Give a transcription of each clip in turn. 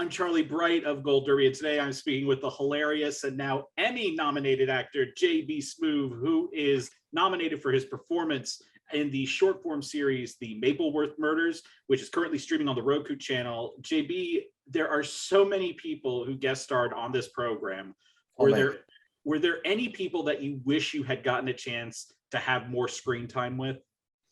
I'm Charlie Bright of Gold Derby, and today I'm speaking with the hilarious and now Emmy-nominated actor J.B. Smoove, who is nominated for his performance in the short-form series, The Mapleworth Murders, which is currently streaming on the Roku channel. J.B., there are so many people who guest starred on this program. Were there any people that you wish you had gotten a chance to have more screen time with?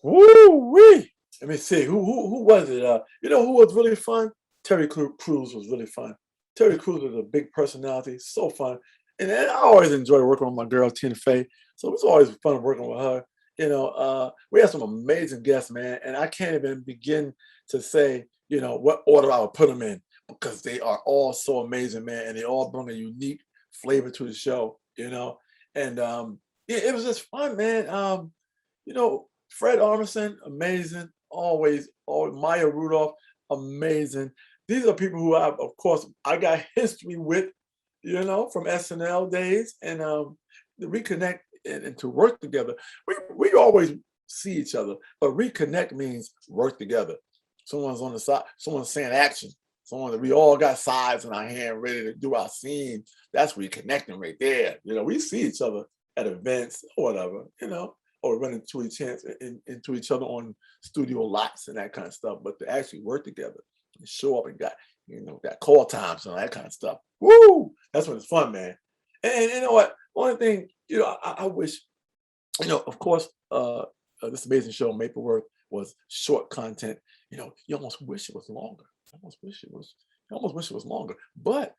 Woo-wee! Let me see. Who was it? You know who was really fun? Terry Crews was really fun. Terry Crews was a big personality, so fun. And I always enjoy working with my girl, Tina Fey. So it was always fun working with her. You know, we had some amazing guests, man. And I can't even begin to say, you know, what order I would put them in because they are all so amazing, man. And they all bring a unique flavor to the show, you know. And it was just fun, man. You know, Fred Armisen, amazing. Always, Maya Rudolph, amazing. These are people who of course, I got history with, you know, from SNL days, and to reconnect and to work together. We always see each other, but reconnect means work together. Someone's on the side, someone's saying action, someone that we all got sides in our hand ready to do our scene. That's reconnecting right there. You know, we see each other at events or whatever, you know, or run into each other on studio lots and that kind of stuff. But to actually work together and show up and got call times and all that kind of stuff. Woo! That's when it's fun, man. And you know what? One thing, you know, I wish, you know, of course, this amazing show, Mapleworth, was short content. You know, you almost wish it was longer. You almost wish it was longer. But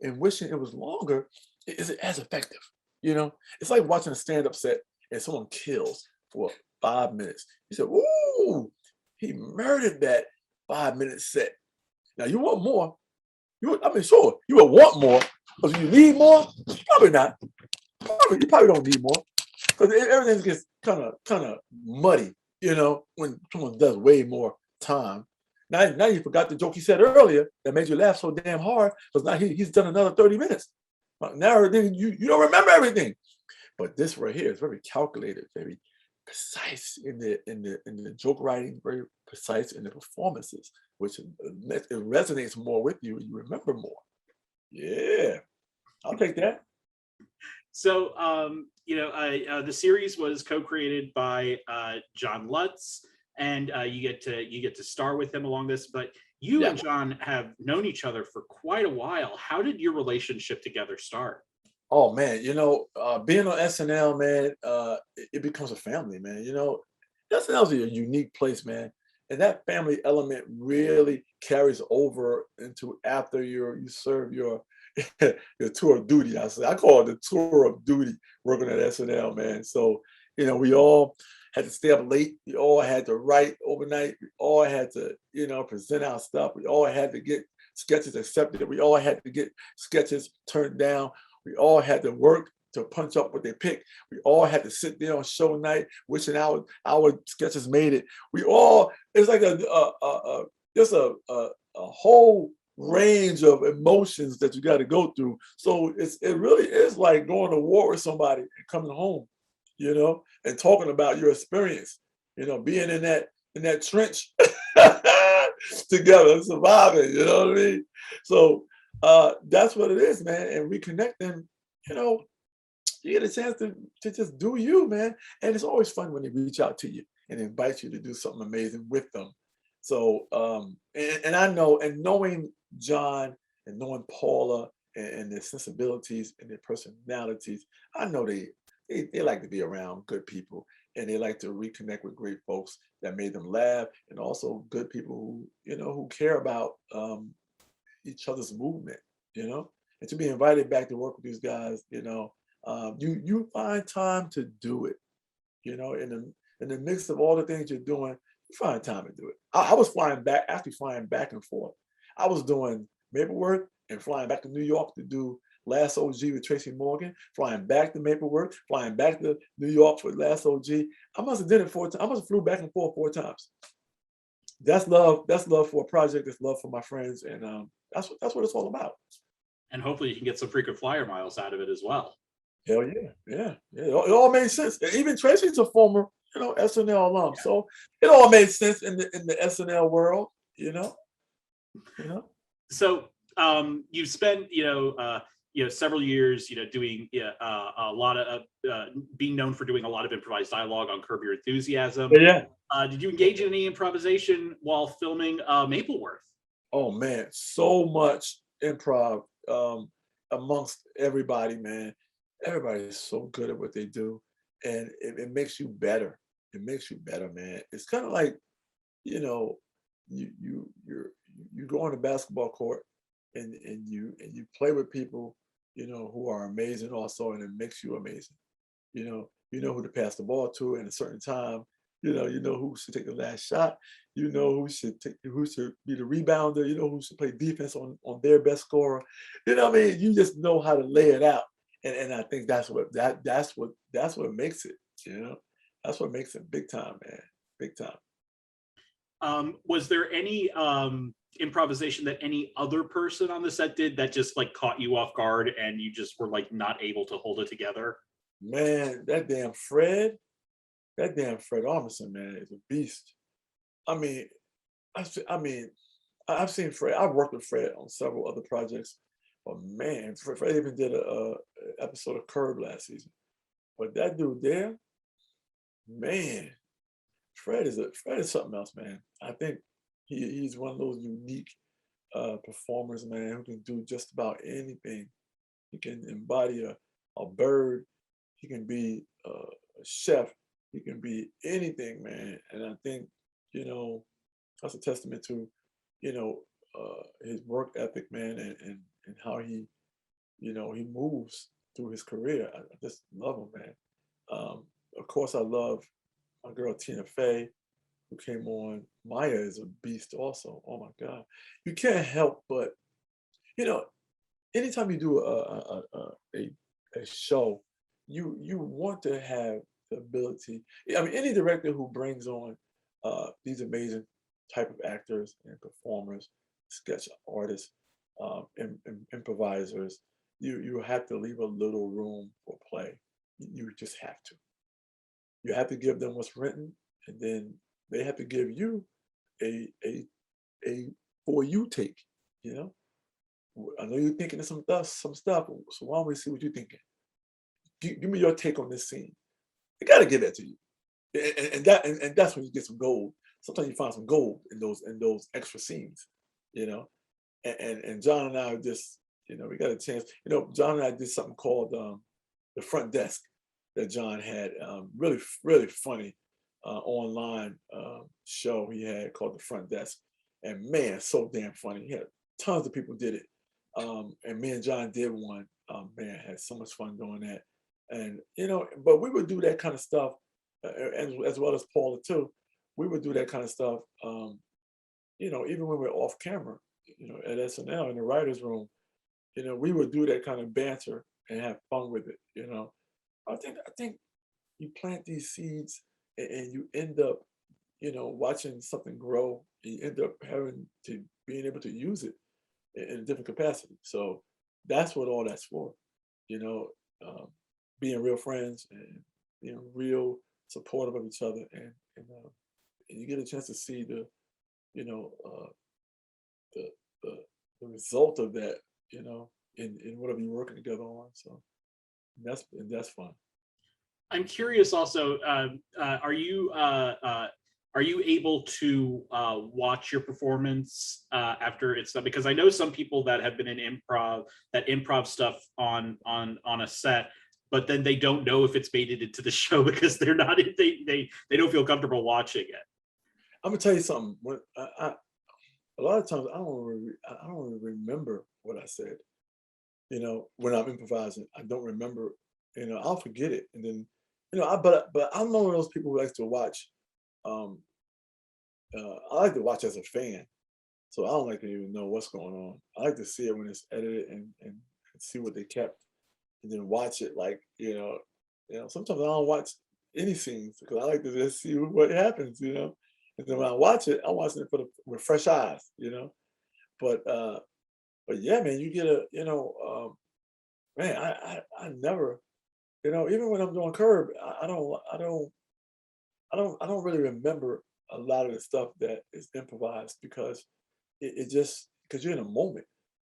in wishing it was longer, is it as effective? You know, it's like watching a stand-up set and someone kills for 5 minutes. You said, "Ooh, he murdered that 5-minute set." Now you want more. Sure, you would want more, but do you need more? Probably not. You probably don't need more because everything gets kind of muddy, you know, when someone does way more time. Now you forgot the joke he said earlier that made you laugh so damn hard because now he's done another 30 minutes. Now you don't remember everything. But this right here is very calculated, very precise in the joke writing, very precise in the performances, which it resonates more with you. You remember more. Yeah, I'll take that. So, you know, the series was co-created by John Lutz, and you get to star with him along this. But you and John have known each other for quite a while. How did your relationship together start? Oh man, you know, being on SNL, man, it becomes a family, man. You know, SNL is a unique place, man, and that family element really carries over into after you serve your your tour of duty. I call it the tour of duty working at SNL, man. So you know, we all had to stay up late. We all had to write overnight. We all had to, you know, present our stuff. We all had to get sketches accepted. We all had to get sketches turned down. We all had to work to punch up what they picked. We all had to sit there on show night, wishing our sketches made it. It's like a whole range of emotions that you got to go through. So it really is like going to war with somebody and coming home, you know, and talking about your experience, you know, being in that trench together, surviving, you know what I mean? So that's what it is, man. And reconnecting, you know, you get a chance to just do you, man. And it's always fun when they reach out to you and invite you to do something amazing with them. So, and I know, and knowing John and knowing Paula and their sensibilities and their personalities, I know they like to be around good people and they like to reconnect with great folks that made them laugh, and also good people who, you know, who care about each other's movement, you know, and to be invited back to work with these guys, you know, you find time to do it, you know, in the midst of all the things you're doing, you find time to do it. I was flying back and forth. I was doing Mapleworth and flying back to New York to do Last OG with Tracy Morgan, flying back to Mapleworth, flying back to New York for Last OG. I must have did it 4 times. I must have flew back and forth 4 times. That's love. That's love for a project. That's love for my friends, and that's what it's all about. And hopefully you can get some frequent flyer miles out of it as well. Hell yeah. It all made sense. And even Tracy's a former, you know, SNL alum, so it all made sense in the SNL world, you know. So you spent several years doing a lot of being known for doing a lot of improvised dialogue on Curb Your Enthusiasm. Yeah. Did you engage in any improvisation while filming Mapleworth? Oh man, so much improv amongst everybody, man. Everybody is so good at what they do, and it makes you better. It makes you better, man. It's kind of like, you know, you go on the basketball court and you play with people, who are amazing also, and it makes you amazing. You know who to pass the ball to in a certain time. You know who should take the last shot. You know who should be the rebounder. You know who should play defense on their best scorer. You know what I mean? You just know how to lay it out. And I think that's what makes it, That's what makes it big time, man. Big time. Was there any improvisation that any other person on the set did that just like caught you off guard and you just were like not able to hold it together? Man, that damn Fred Armisen, man, is a beast. I mean, I've seen Fred. I've worked with Fred on several other projects, but man, Fred even did a episode of Curb last season. But that dude there, man, Fred is something else, man. I think he's one of those unique performers, man, who can do just about anything. He can embody a bird. He can be a chef. He can be anything, man. And I think, that's a testament to, his work ethic, man, and how he moves through his career. I just love him, man. Of course, I love my girl Tina Fey, who came on. Maya is a beast also. Oh my God. You can't help but, anytime you do a show, you want to have the ability. I mean, any director who brings on these amazing type of actors and performers, sketch artists, improvisers, you have to leave a little room for play. You just have to. You have to give them what's written, and then they have to give you a for you take. I know you're thinking of some stuff. So why don't we see what you're thinking? Give me your take on this scene. They got to give that to you, and that's when you get some gold. Sometimes you find some gold in those extra scenes, And John and I just, we got a chance. John and I did something called the front desk that John had. Really, really funny online show he had called the front desk, and man, so damn funny. He had tons of people did it, and me and John did one. Man, had so much fun doing that. And but we would do that kind of stuff, as well as Paula too. We would do that kind of stuff, even when we're off camera, at SNL in the writers' room. We would do that kind of banter and have fun with it. I think you plant these seeds and you end up, watching something grow. And you end up being able to use it in a different capacity. So that's what all that's for. Being real friends and being real supportive of each other, and you get a chance to see the result of that, in whatever you're working together on. So that's fun. I'm curious also, are you able to watch your performance after it's done? Because I know some people that have been in improv stuff on a set, but then they don't know if it's made it into the show because they're not they don't feel comfortable watching it. I'm gonna tell you something. When a lot of times I don't really remember what I said. When I'm improvising, I don't remember. I'll forget it, and then but I'm one of those people who likes to watch. I like to watch as a fan, so I don't like to even know what's going on. I like to see it when it's edited and see what they kept, and then watch it like sometimes I don't watch any scenes because I like to just see what happens, and then when I watch it, I'm watching it with fresh eyes, But yeah, man, you get man, I never, even when I'm doing Curb, I don't really remember a lot of the stuff that is improvised because it just because you're in a moment.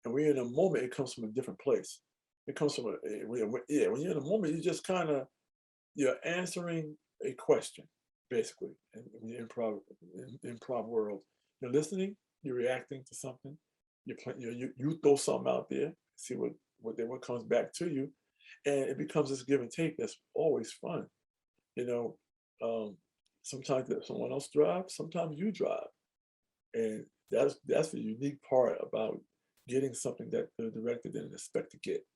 and when you're in a moment, it comes from a different place. It comes from when you're in a moment, you just kind of you're answering a question, basically, in the improv world. You're listening, you're reacting to something, you throw something out there, see what comes back to you, and it becomes this give and take that's always fun. You know, sometimes someone else drives, sometimes you drive, and that's the unique part about getting something that the director didn't expect to get.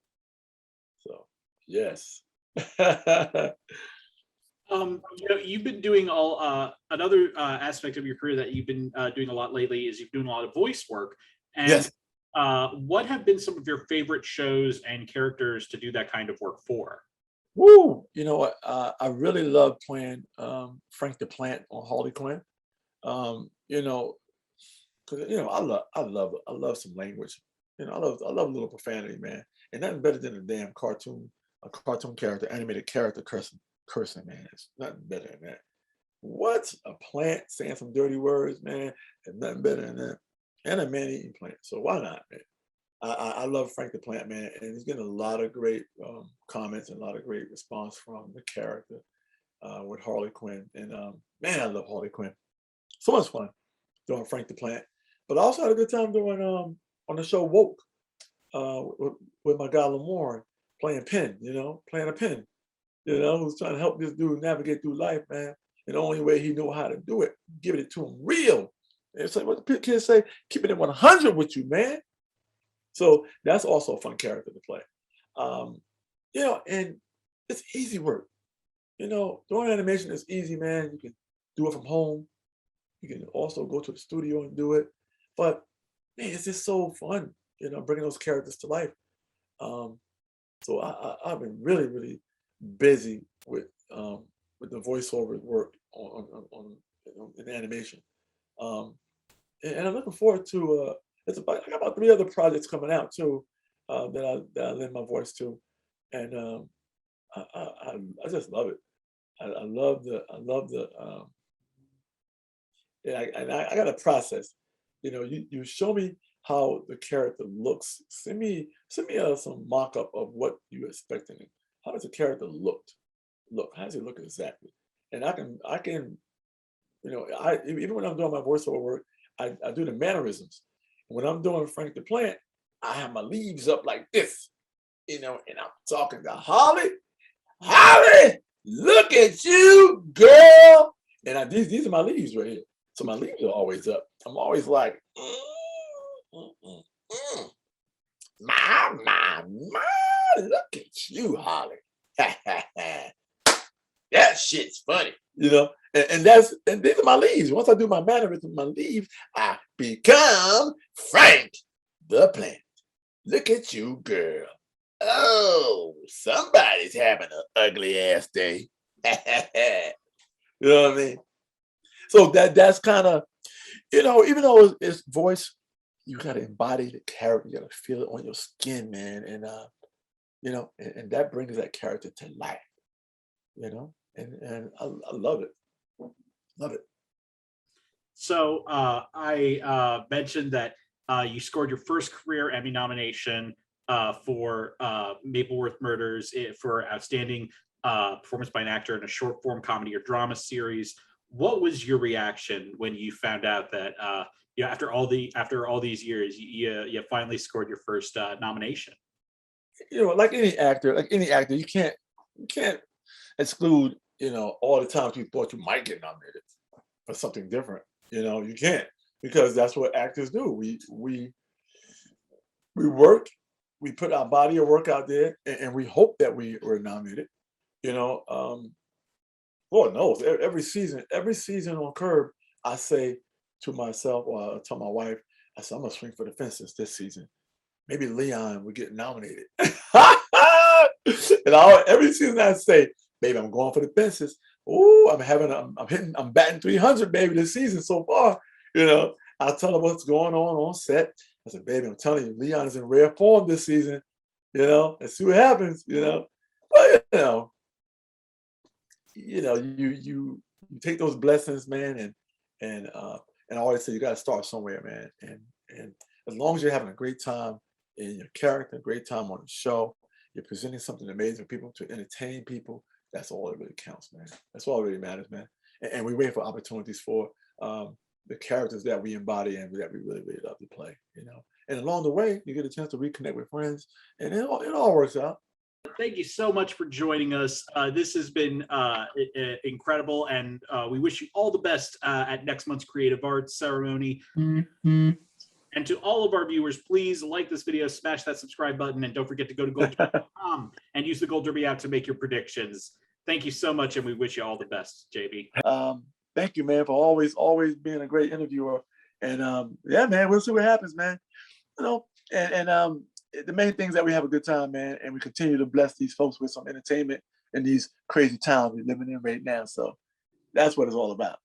So yes. You've been doing all another aspect of your career that you've been doing a lot lately is you've been doing a lot of voice work. And Yes. what have been some of your favorite shows and characters to do that kind of work for? Woo! You know what? I really love playing Frank the Plant on Harley Quinn. You know, because I love some language. You know, I love a little profanity, man. And nothing better than a cartoon character, animated character cursing, man. It's nothing better than that. What a plant saying some dirty words, man. And nothing better than that. And a man eating plant. So why not, man? I love Frank the Plant, man, and he's getting a lot of great comments and a lot of great response from the character with Harley Quinn. And man, I love Harley Quinn. So much fun doing Frank the Plant. But I also had a good time doing on the show Woke with my guy Lamorne playing playing a pen, who's trying to help this dude navigate through life, man. And the only way he knew how to do it, giving it to him real. And it's like what the kids say, keeping it 100 with you, man. So that's also a fun character to play. And it's easy work. Doing animation is easy, man. You can do it from home. You can also go to the studio and do it. But man, it's just so fun, bringing those characters to life. So I've been really, really busy with the voiceover work in animation. And I'm looking forward to I got about 3 other projects coming out too that I lend my voice to, and I just love it. I love the I got a process. You show me how the character looks. Send me some mock-up of what you're expecting. How does the character look? How does it look exactly? And I can even when I'm doing my voiceover work, I do the mannerisms. When I'm doing Frank the Plant, I have my leaves up like this, and I'm talking to Holly. Holly, look at you, girl. And these are my leaves right here. So my leaves are always up. I'm always like, my, look at you, Holly. That shit's funny, and these are my leaves. Once I do my mannerisms, my leaves, I become Frank the Plant. Look at you, girl. Oh, somebody's having an ugly ass day. You know what I mean? So that's kind of, even though it's voice, you gotta embody the character. You gotta feel it on your skin, man, and and that brings that character to life. And I love it. Love it. So I mentioned that you scored your first career Emmy nomination for Mapleworth Murders for outstanding performance by an actor in a short form comedy or drama series. What was your reaction when you found out that after all these years you finally scored your first nomination? Like any actor, you can't exclude all the times you thought you might get nominated for something different. You can't, because that's what actors do. We work, we put our body of work out there, and we hope that we were nominated. Lord knows, every season on Curb, I say to myself, or I tell my wife, I say, I'm gonna swing for the fences this season. Maybe Leon would get nominated. And every season I say, baby, I'm going for the fences. Ooh, I'm batting 300, baby, this season so far. I'll tell her what's going on set. I said, baby, I'm telling you, Leon is in rare form this season. Let's see what happens. But you take those blessings, man, and I always say you got to start somewhere, man. And as long as you're having a great time, in your character, great time on the show. You're presenting something amazing for people to entertain people. That's all that really counts, man. That's all that really matters, man. And we wait for opportunities for the characters that we embody and that we really, really love to play, you know. And along the way, you get a chance to reconnect with friends, and it all works out. Thank you so much for joining us. This has been incredible, and we wish you all the best at next month's Creative Arts ceremony. Mm-hmm. And to all of our viewers, please like this video, smash that subscribe button, and don't forget to go to goldderby.com and use the Gold Derby app to make your predictions. Thank you so much, and we wish you all the best, JB. Thank you, man, for always being a great interviewer. And yeah, man, we'll see what happens, man. You know, and the main thing is that we have a good time, man, and we continue to bless these folks with some entertainment in these crazy times we're living in right now. So that's what it's all about.